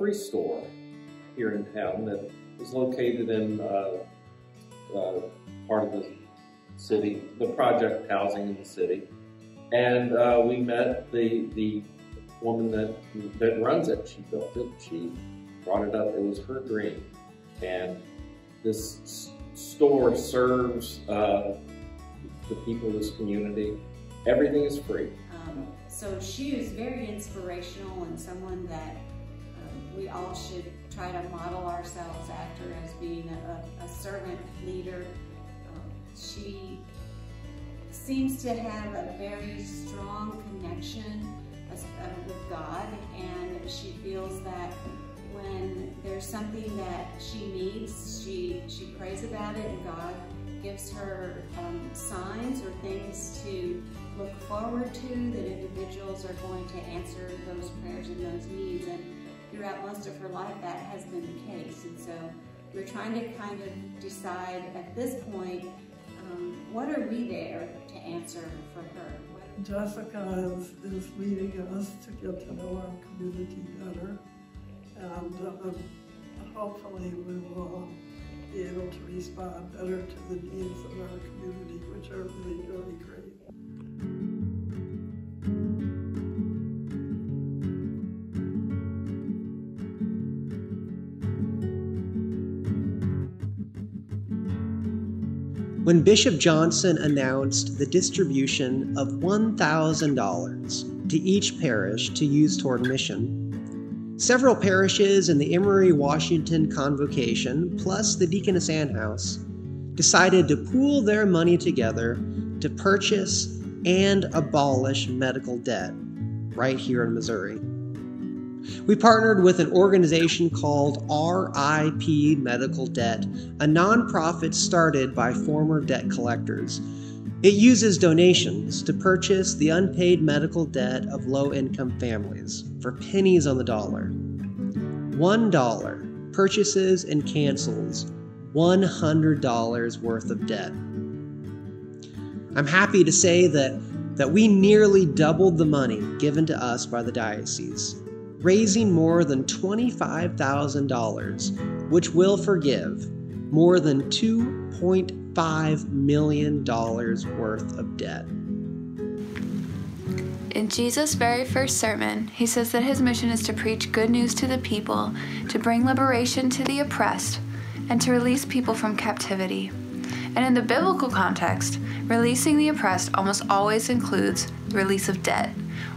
grocery store here in town that is located in part of the city, the project housing in the city. And we met the woman that runs it. She built it. She brought it up. It was her dream. And this store serves the people of this community. Everything is free. So she is very inspirational and someone that we all should try to model ourselves after as being a servant leader. She seems to have a very strong connection with God, and she feels that when there's something that she needs, she prays about it, and God gives her signs or things to look forward to, that individuals are going to answer those prayers and those needs. And throughout most of her life, that has been the case. And so we're trying to kind of decide at this point, what are we there to answer for her? Jessica is leading us to get to know our community better, and hopefully we will be able to respond better to the needs of our community, which are really, really great. When Bishop Johnson announced the distribution of $1,000 to each parish to use toward mission, several parishes in the Emery, Washington Convocation, plus the Deaconess Ann House, decided to pool their money together to purchase and abolish medical debt right here in Missouri. We partnered with an organization called RIP Medical Debt, a nonprofit started by former debt collectors. It uses donations to purchase the unpaid medical debt of low-income families for pennies on the dollar. $1 purchases and cancels $100 worth of debt. I'm happy to say that we nearly doubled the money given to us by the diocese, raising more than $25,000, which will forgive more than $2.5 million worth of debt. In Jesus' very first sermon, he says that his mission is to preach good news to the people, to bring liberation to the oppressed, and to release people from captivity. And in the biblical context, releasing the oppressed almost always includes the release of debt,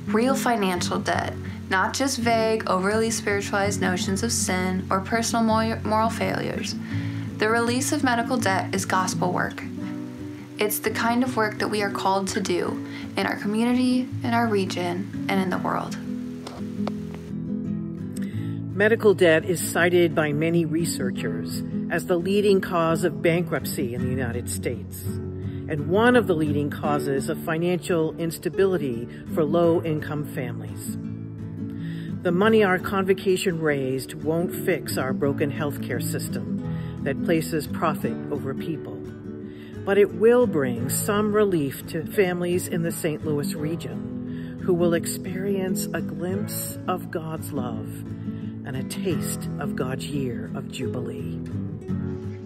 real financial debt, not just vague, overly spiritualized notions of sin or personal moral failures. The release of medical debt is gospel work. It's the kind of work that we are called to do in our community, in our region, and in the world. Medical debt is cited by many researchers as the leading cause of bankruptcy in the United States, and one of the leading causes of financial instability for low-income families. The money our convocation raised won't fix our broken healthcare system that places profit over people, but it will bring some relief to families in the St. Louis region who will experience a glimpse of God's love and a taste of God's year of Jubilee.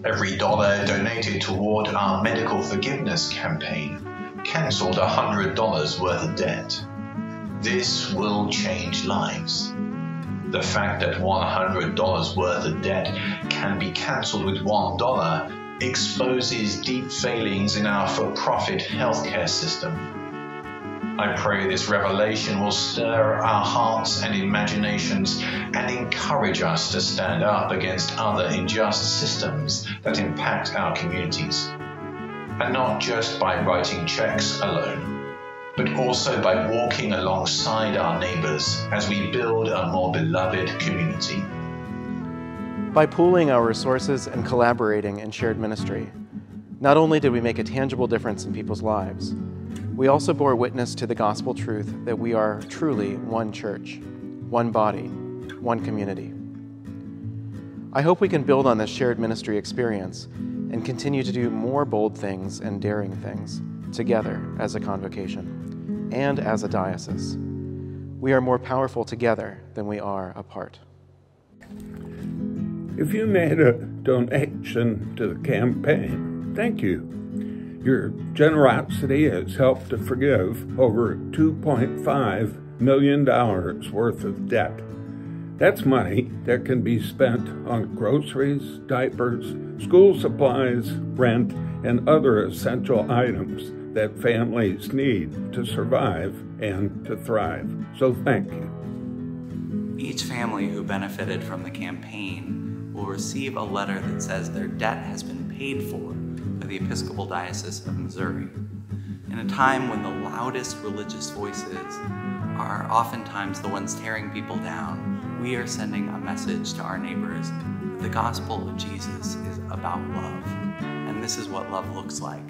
Every dollar donated toward our medical forgiveness campaign canceled $100 worth of debt. This will change lives. The fact that $100 worth of debt can be cancelled with $1 exposes deep failings in our for-profit healthcare system. I pray this revelation will stir our hearts and imaginations and encourage us to stand up against other unjust systems that impact our communities. And not just by writing checks alone, but also by walking alongside our neighbors as we build a more beloved community. By pooling our resources and collaborating in shared ministry, not only did we make a tangible difference in people's lives, we also bore witness to the gospel truth that we are truly one church, one body, one community. I hope we can build on this shared ministry experience and continue to do more bold things and daring things together as a convocation and as a diocese. We are more powerful together than we are apart. If you made a donation to the campaign, thank you. Your generosity has helped to forgive over $2.5 million worth of debt. That's money that can be spent on groceries, diapers, school supplies, rent, and other essential items that families need to survive and to thrive. So thank you. Each family who benefited from the campaign will receive a letter that says their debt has been paid for by the Episcopal Diocese of Missouri. In a time when the loudest religious voices are oftentimes the ones tearing people down, we are sending a message to our neighbors that the gospel of Jesus is about love. And this is what love looks like.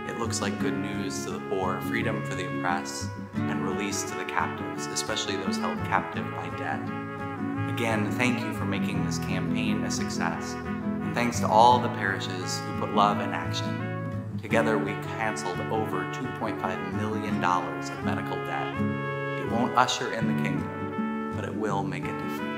It looks like good news to the poor, freedom for the oppressed, and release to the captives, especially those held captive by debt. Again, thank you for making this campaign a success. And thanks to all the parishes who put love in action. Together, we canceled over $2.5 million of medical debt. It won't usher in the kingdom, but it will make a difference.